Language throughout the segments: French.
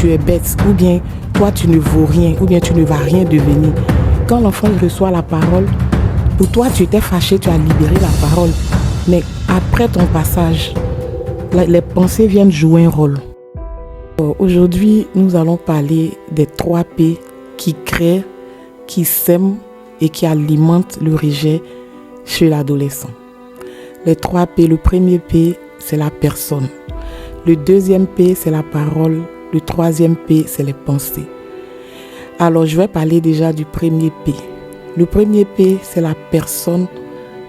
tu es bête, ou bien toi tu ne vaux rien, ou bien tu ne vas rien devenir. Quand l'enfant reçoit la parole, pour toi tu étais fâché, tu as libéré la parole. Mais après ton passage, les pensées viennent jouer un rôle. Aujourd'hui, nous allons parler des 3 P qui créent, qui sèment et qui alimentent le rejet chez l'adolescent. Les 3 P, le premier P, c'est la personne. Le deuxième P, c'est la parole. Le troisième P, c'est les pensées. Alors, je vais parler déjà du premier P. Le premier P, c'est la personne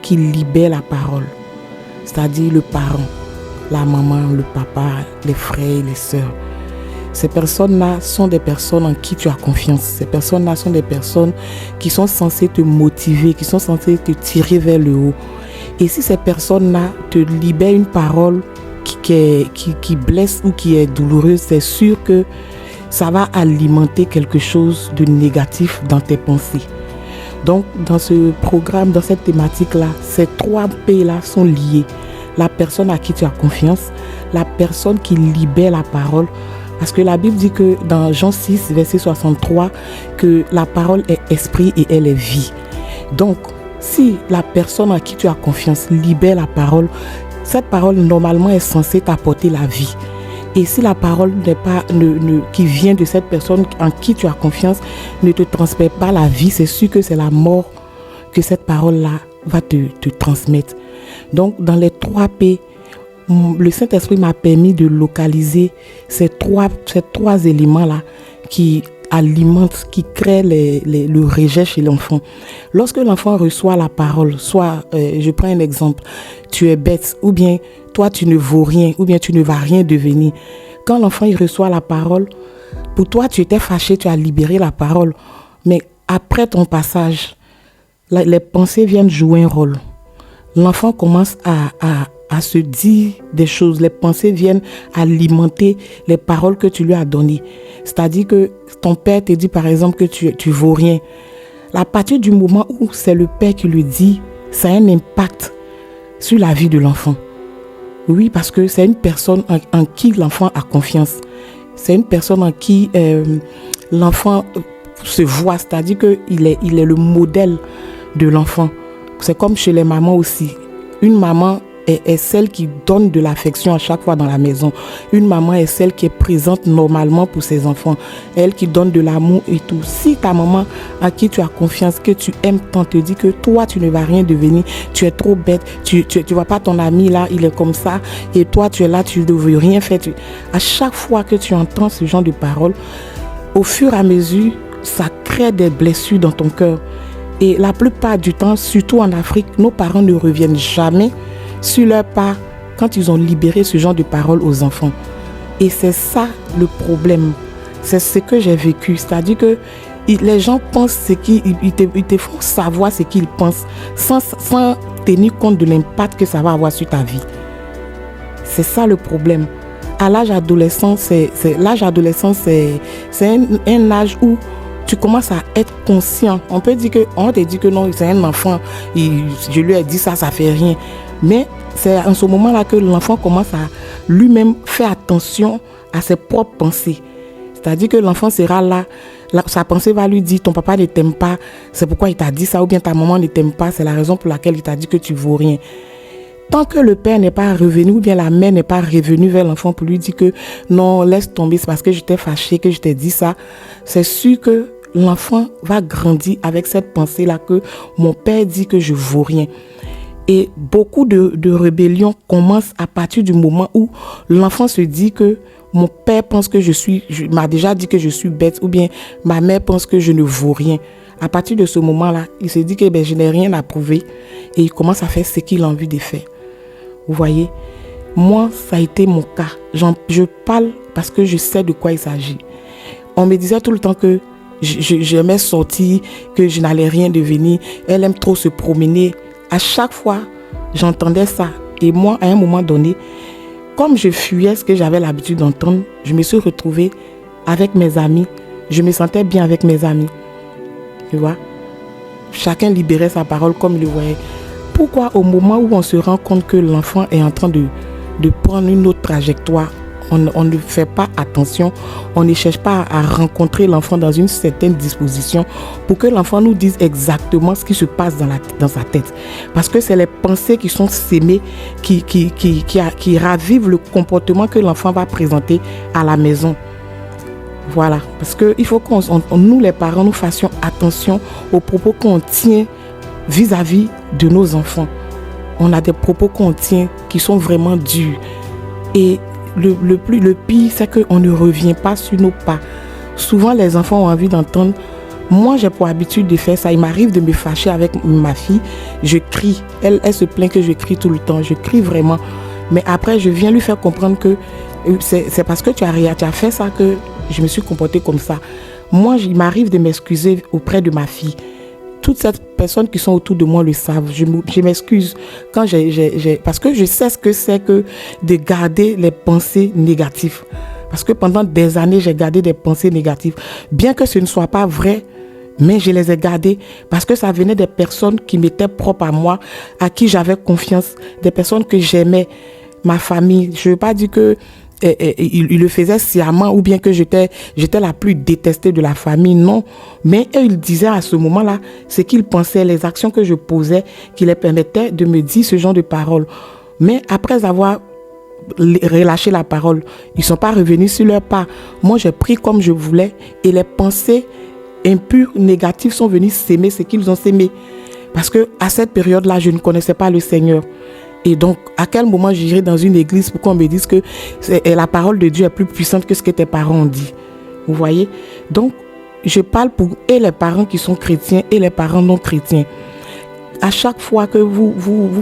qui libère la parole. C'est-à-dire le parent, la maman, le papa, les frères, les sœurs. Ces personnes-là sont des personnes en qui tu as confiance. Ces personnes-là sont des personnes qui sont censées te motiver, qui sont censées te tirer vers le haut. Et si ces personnes-là te libèrent une parole qui blesse ou qui est douloureuse, c'est sûr que ça va alimenter quelque chose de négatif dans tes pensées. Donc, dans ce programme, dans cette thématique-là, ces 3 P-là sont liés. La personne à qui tu as confiance, la personne qui libère la parole. Parce que la Bible dit que dans Jean 6, verset 63, que la parole est esprit et elle est vie. Donc, si la personne à qui tu as confiance libère la parole, cette parole normalement est censée t'apporter la vie. Et si la parole qui vient de cette personne en qui tu as confiance ne te transmet pas la vie, c'est sûr que c'est la mort que cette parole-là va te transmettre. Donc, dans les 3 P, le Saint-Esprit m'a permis de localiser ces trois éléments-là qui alimentent, qui créent le rejet chez l'enfant. Lorsque l'enfant reçoit la parole, soit, je prends un exemple, tu es bête, ou bien toi tu ne vaux rien, ou bien tu ne vas rien devenir. Quand l'enfant il reçoit la parole, pour toi tu étais fâché, tu as libéré la parole. Mais après ton passage, les pensées viennent jouer un rôle. L'enfant commence à se dire des choses. Les pensées viennent alimenter les paroles que tu lui as données. C'est-à-dire que ton père te dit par exemple que tu vaux rien. À partir du moment où c'est le père qui le dit, ça a un impact sur la vie de l'enfant. Oui, parce que c'est une personne en qui l'enfant a confiance. C'est une personne en qui l'enfant se voit. C'est-à-dire qu'il est le modèle de l'enfant. C'est comme chez les mamans aussi. Une maman est celle qui donne de l'affection à chaque fois dans la maison. Une maman est celle qui est présente normalement pour ses enfants. Elle qui donne de l'amour et tout. Si ta maman à qui tu as confiance, que tu aimes tant, te dit que toi tu ne vas rien devenir, tu es trop bête, tu vois pas ton ami là, il est comme ça, et toi tu es là, tu ne veux rien faire. À chaque fois que tu entends ce genre de paroles, au fur et à mesure, ça crée des blessures dans ton cœur. Et la plupart du temps, surtout en Afrique, nos parents ne reviennent jamais sur leur pas quand ils ont libéré ce genre de paroles aux enfants. Et c'est ça le problème. C'est ce que j'ai vécu. C'est-à-dire que les gens pensent ils te font savoir ce qu'ils pensent sans tenir compte de l'impact que ça va avoir sur ta vie. C'est ça le problème. À l'âge adolescent, c'est un âge où tu commences à être conscient. On te dit que non, c'est un enfant, je lui ai dit ça fait rien. Mais c'est en ce moment-là que l'enfant commence à lui-même faire attention à ses propres pensées. C'est-à-dire que l'enfant sera là, sa pensée va lui dire, ton papa ne t'aime pas, c'est pourquoi il t'a dit ça, ou bien ta maman ne t'aime pas, c'est la raison pour laquelle il t'a dit que tu vaux rien. Tant que le père n'est pas revenu, ou bien la mère n'est pas revenue vers l'enfant pour lui dire que non, laisse tomber, c'est parce que je t'ai fâché, que je t'ai dit ça, c'est sûr que l'enfant va grandir avec cette pensée-là que mon père dit que je vaux rien. Et beaucoup de rébellions commencent à partir du moment où l'enfant se dit que mon père pense que m'a déjà dit que je suis bête, ou bien ma mère pense que je ne vaux rien. À partir de ce moment-là, il se dit que je n'ai rien à prouver et il commence à faire ce qu'il a envie de faire. Vous voyez, moi, ça a été mon cas. Je parle parce que je sais de quoi il s'agit. On me disait tout le temps que j'aimais sortir, que je n'allais rien devenir. Elle aime trop se promener. À chaque fois, j'entendais ça. Et moi, à un moment donné, comme je fuyais ce que j'avais l'habitude d'entendre, je me suis retrouvée avec mes amis. Je me sentais bien avec mes amis. Tu vois? Chacun libérait sa parole comme il le voyait. Pourquoi au moment où on se rend compte que l'enfant est en train de prendre une autre trajectoire, on ne fait pas attention, on ne cherche pas à rencontrer l'enfant dans une certaine disposition pour que l'enfant nous dise exactement ce qui se passe dans sa tête. Parce que c'est les pensées qui sont sémées qui ravivent le comportement que l'enfant va présenter à la maison. Voilà, parce qu'il faut que nous les parents, nous fassions attention aux propos qu'on tient vis-à-vis de nos enfants. On a des propos qu'on tient qui sont vraiment durs. Et le pire, c'est qu'on ne revient pas sur nos pas. Souvent, les enfants ont envie d'entendre. Moi, j'ai pour habitude de faire ça. Il m'arrive de me fâcher avec ma fille. Je crie. Elle se plaint que je crie tout le temps. Je crie vraiment. Mais après, je viens lui faire comprendre que c'est parce que tu as fait ça que je me suis comportée comme ça. Moi, il m'arrive de m'excuser auprès de ma fille. Toutes ces personnes qui sont autour de moi le savent. Je m'excuse quand parce que je sais ce que c'est que de garder les pensées négatives. Parce que pendant des années, j'ai gardé des pensées négatives. Bien que ce ne soit pas vrai, mais je les ai gardées parce que ça venait des personnes qui m'étaient propres à moi, à qui j'avais confiance, des personnes que j'aimais, ma famille. Je ne veux pas dire que il le faisait sciemment ou bien que j'étais la plus détestée de la famille, non. Mais eux, ils disaient à ce moment-là ce qu'ils pensaient, les actions que je posais, qui les permettaient de me dire ce genre de paroles. Mais après avoir relâché la parole, ils ne sont pas revenus sur leur pas. Moi, j'ai pris comme je voulais et les pensées impures, négatives sont venues s'aimer ce qu'ils ont sémé. Parce que à cette période-là, je ne connaissais pas le Seigneur. Et donc, à quel moment j'irai dans une église pour qu'on me dise que la parole de Dieu est plus puissante que ce que tes parents ont dit? Vous voyez? Donc, je parle pour les parents qui sont chrétiens et les parents non chrétiens. À chaque fois que vous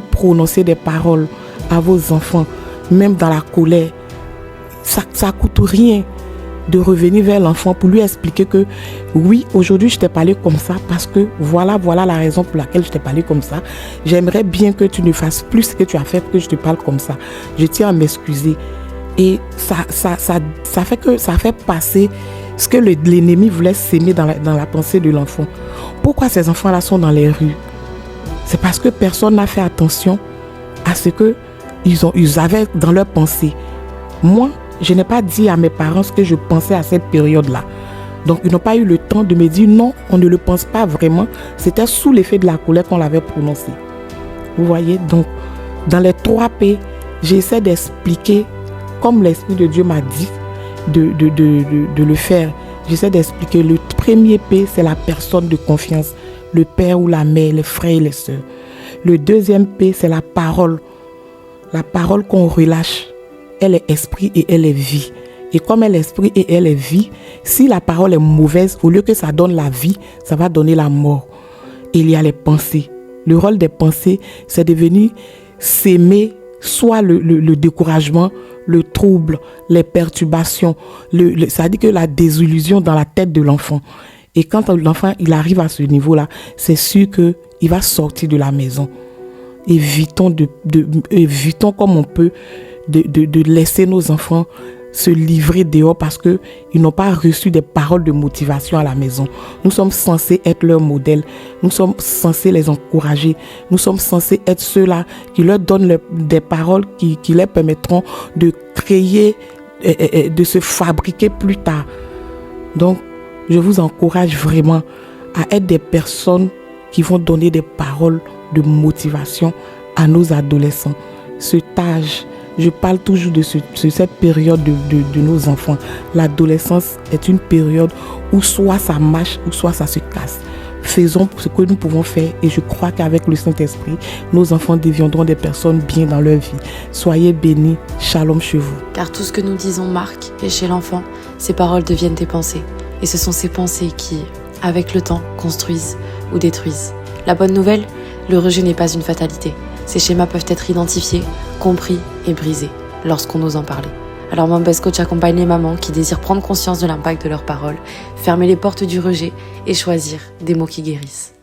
prononcez des paroles à vos enfants, même dans la colère, ça ne coûte rien de revenir vers l'enfant pour lui expliquer que oui, aujourd'hui je t'ai parlé comme ça parce que voilà la raison pour laquelle je t'ai parlé comme ça. J'aimerais bien que tu ne fasses plus ce que tu as fait pour que je te parle comme ça. Je tiens à m'excuser. Et ça fait passer ce que l'ennemi voulait s'aimer dans la pensée de l'enfant. Pourquoi ces enfants-là sont dans les rues? C'est parce que personne n'a fait attention à ce qu'ils avaient dans leur pensée. Moi, je n'ai pas dit à mes parents ce que je pensais à cette période-là. Donc, ils n'ont pas eu le temps de me dire non, on ne le pense pas vraiment. C'était sous l'effet de la colère qu'on l'avait prononcé. Vous voyez? Donc, dans les 3 P, j'essaie d'expliquer, comme l'Esprit de Dieu m'a dit de le faire. J'essaie d'expliquer. Le premier P, c'est la personne de confiance. Le père ou la mère, les frères et les sœurs. Le deuxième P, c'est la parole. La parole qu'on relâche. Elle est esprit et elle est vie. Et comme elle est esprit et elle est vie, si la parole est mauvaise, au lieu que ça donne la vie, ça va donner la mort. Et il y a les pensées. Le rôle des pensées, c'est de venir s'aimer soit le découragement, le trouble, les perturbations, ça dit que la désillusion dans la tête de l'enfant. Et quand l'enfant il arrive à ce niveau-là, c'est sûr qu'il va sortir de la maison. Évitons comme on peut de laisser nos enfants se livrer dehors parce qu'ils n'ont pas reçu des paroles de motivation à la maison. Nous sommes censés être leur modèle. Nous sommes censés les encourager. Nous sommes censés être ceux-là qui leur donnent des paroles qui leur permettront de créer, de se fabriquer plus tard. Donc, je vous encourage vraiment à être des personnes qui vont donner des paroles de motivation à nos adolescents. Cet âge, je parle toujours de cette période de nos enfants. L'adolescence est une période où soit ça marche ou soit ça se casse. Faisons ce que nous pouvons faire et je crois qu'avec le Saint-Esprit, nos enfants deviendront des personnes bien dans leur vie. Soyez bénis, shalom chez vous. Car tout ce que nous disons marque et chez l'enfant, ces paroles deviennent tes pensées. Et ce sont ces pensées qui, avec le temps, construisent ou détruisent. La bonne nouvelle, le rejet n'est pas une fatalité. Ces schémas peuvent être identifiés, compris et brisés lorsqu'on ose en parler. Alors Mom Best Coach accompagne les mamans qui désirent prendre conscience de l'impact de leurs paroles, fermer les portes du rejet et choisir des mots qui guérissent.